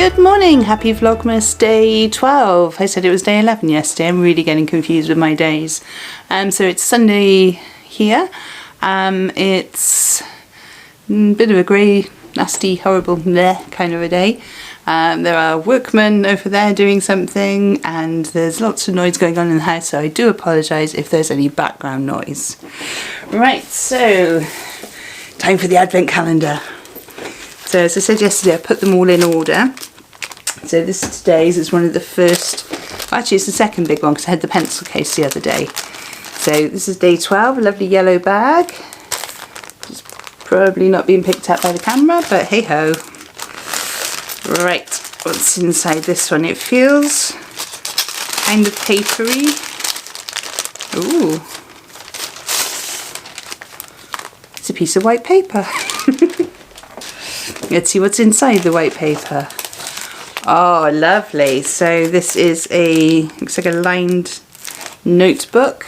Good morning, happy Vlogmas day 12. I said it was day 11 yesterday. I'm really getting confused with my days. So it's Sunday here. It's a bit of a grey, nasty, horrible bleh kind of a day. There are workmen over there doing something and there's lots of noise going on in the house, so I do apologise if there's any background noise. Right, so time for the advent calendar. So as I said yesterday, I put them all in order. So this is today's, it's one of the first, actually it's the second big one because I had the pencil case the other day. So this is day 12, a lovely yellow bag. It's probably not being picked up by the camera, but hey ho. Right, what's inside this one? It feels kind of papery. Ooh. It's a piece of white paper. Let's see what's inside the white paper. Oh, lovely. So this is looks like a lined notebook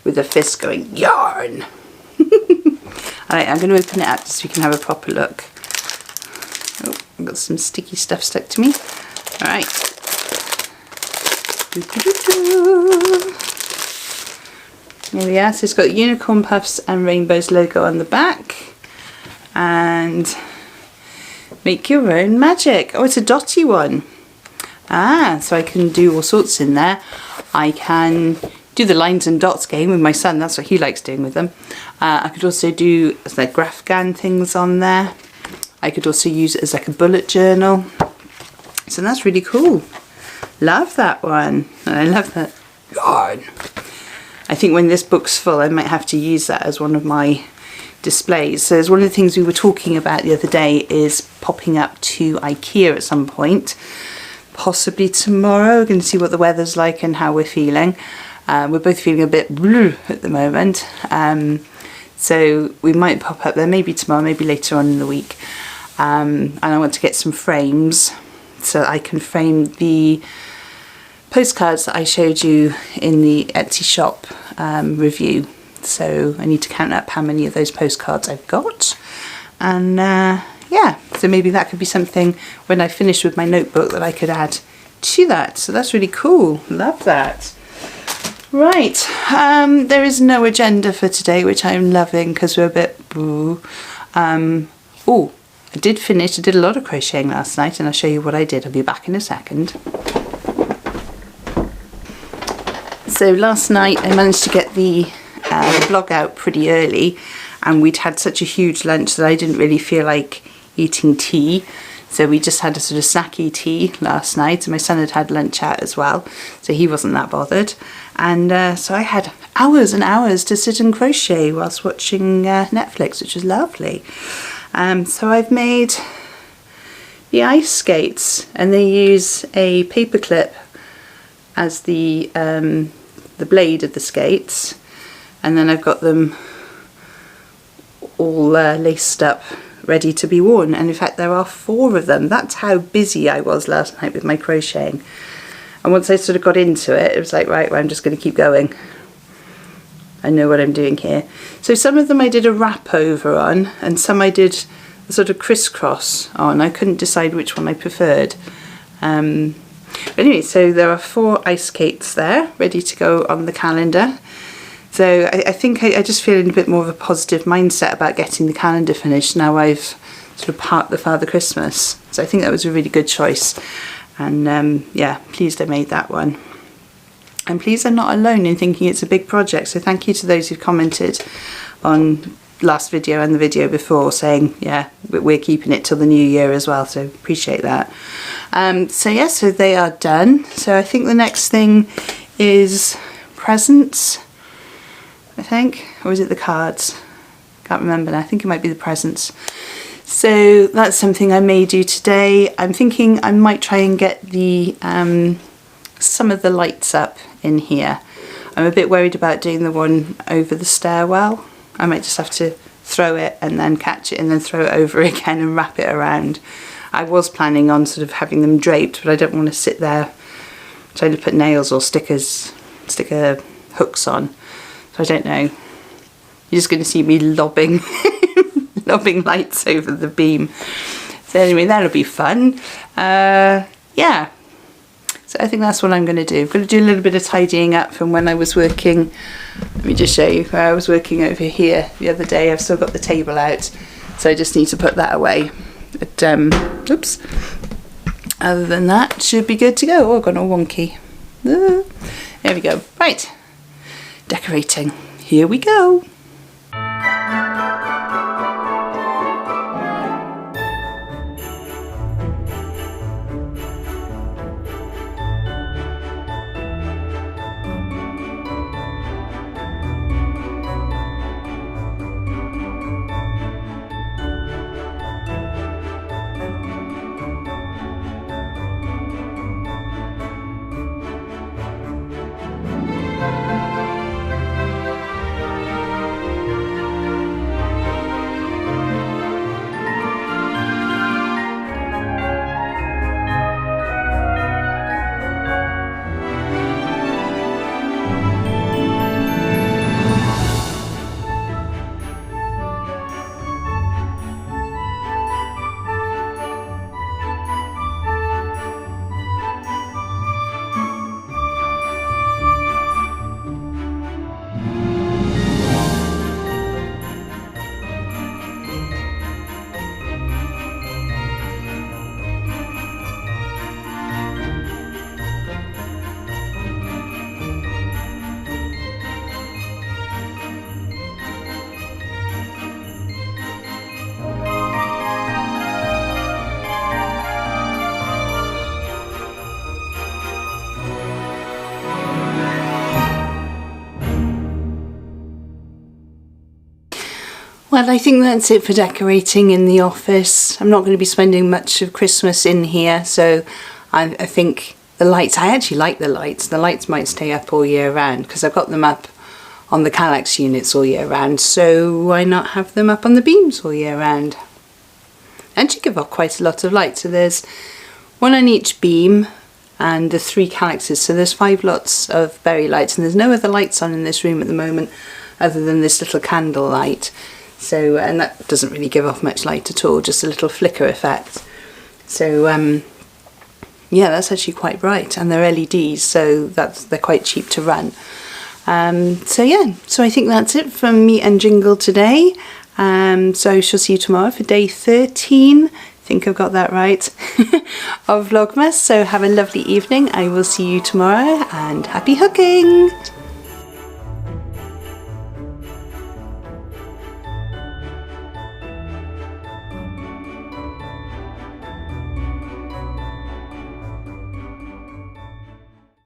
with a fist going yarn. Alright, I'm going to open it up so we can have a proper look. Oh, I've got some sticky stuff stuck to me. Alright. There we are. So it's got Unicorn Puffs and Rainbows logo on the back. And make your own magic. Oh, it's a dotty one. Ah, so I can do all sorts in there. I can do the lines and dots game with my son. That's what he likes doing with them. I could also do like graph gan things on there. I could also use it as like a bullet journal. So that's really cool. Love that one. And I love that yarn. I think when this book's full, I might have to use that as one of my displays. So it's one of the things we were talking about the other day is popping up to IKEA at some point, possibly tomorrow. We're going to see what the weather's like and how we're feeling. We're both feeling a bit blue at the moment, so we might pop up there maybe tomorrow, maybe later on in the week. And I want to get some frames so I can frame the postcards that I showed you in the Etsy shop review. So I need to count up how many of those postcards I've got, and yeah, so maybe that could be something when I finish with my notebook that I could add to that. So that's really cool. Love that. Right, there is no agenda for today, which I'm loving because we're a bit boo. Oh, I did a lot of crocheting last night and I'll show you what I did. I'll be back in a second. So last night I managed to get the vlog out pretty early, and we'd had such a huge lunch that I didn't really feel like eating tea, so we just had a sort of snacky tea last night, and my son had had lunch out as well, so he wasn't that bothered, and so I had hours and hours to sit and crochet whilst watching Netflix, which was lovely. So I've made the ice skates, and they use a paper clip as the blade of the skates. And then I've got them all laced up, ready to be worn. And in fact, there are 4 of them. That's how busy I was last night with my crocheting. And once I sort of got into it, it was like, right, well, I'm just going to keep going. I know what I'm doing here. So some of them I did a wrap over on, and some I did a sort of crisscross on. I couldn't decide which one I preferred. But anyway, so there are 4 ice skates there, ready to go on the calendar. So I think I just feel in a bit more of a positive mindset about getting the calendar finished now I've sort of parked the Father Christmas. So I think that was a really good choice. And yeah, pleased I made that one. And pleased I'm not alone in thinking it's a big project. So thank you to those who've commented on last video and the video before saying, yeah, we're keeping it till the new year as well. So appreciate that. So yeah, so they are done. So I think the next thing is presents. I think, or is it the cards? Can't remember now. I think it might be the presents. So that's something I may do today. I'm thinking I might try and get the some of the lights up in here. I'm a bit worried about doing the one over the stairwell. I might just have to throw it and then catch it and then throw it over again and wrap it around. I was planning on sort of having them draped, but I don't want to sit there trying to put nails or sticker hooks on. So I don't know. You're just going to see me lobbing lobbing lights over the beam. So So anyway, that'll be fun. Yeah. So I think that's what I'm going to do. I'm going to do a little bit of tidying up from when I was working. Let me just show you where I was working over here the other day. I've still got the table out, so I just need to put that away. But, oops. Other than that, should be good to go. Oh, I've gone all wonky. There we go. Right. Decorating. Here we go. Well, I think that's it for decorating in the office. I'm not going to be spending much of Christmas in here, so I think the lights, I actually like the lights. The lights might stay up all year round because I've got them up on the Kallax units all year round, so why not have them up on the beams all year round? And you give off quite a lot of light, so there's one on each beam and the 3 Kallaxes, so there's 5 lots of berry lights, and there's no other lights on in this room at the moment other than this little candle light. So, and that doesn't really give off much light at all, just a little flicker effect. So yeah, that's actually quite bright, and they're LEDs, so they're quite cheap to run. So yeah, so I think that's it from me and Jingle today. So I shall see you tomorrow for day 13. I think I've got that right, of Vlogmas. So have a lovely evening. I will see you tomorrow, and happy hooking!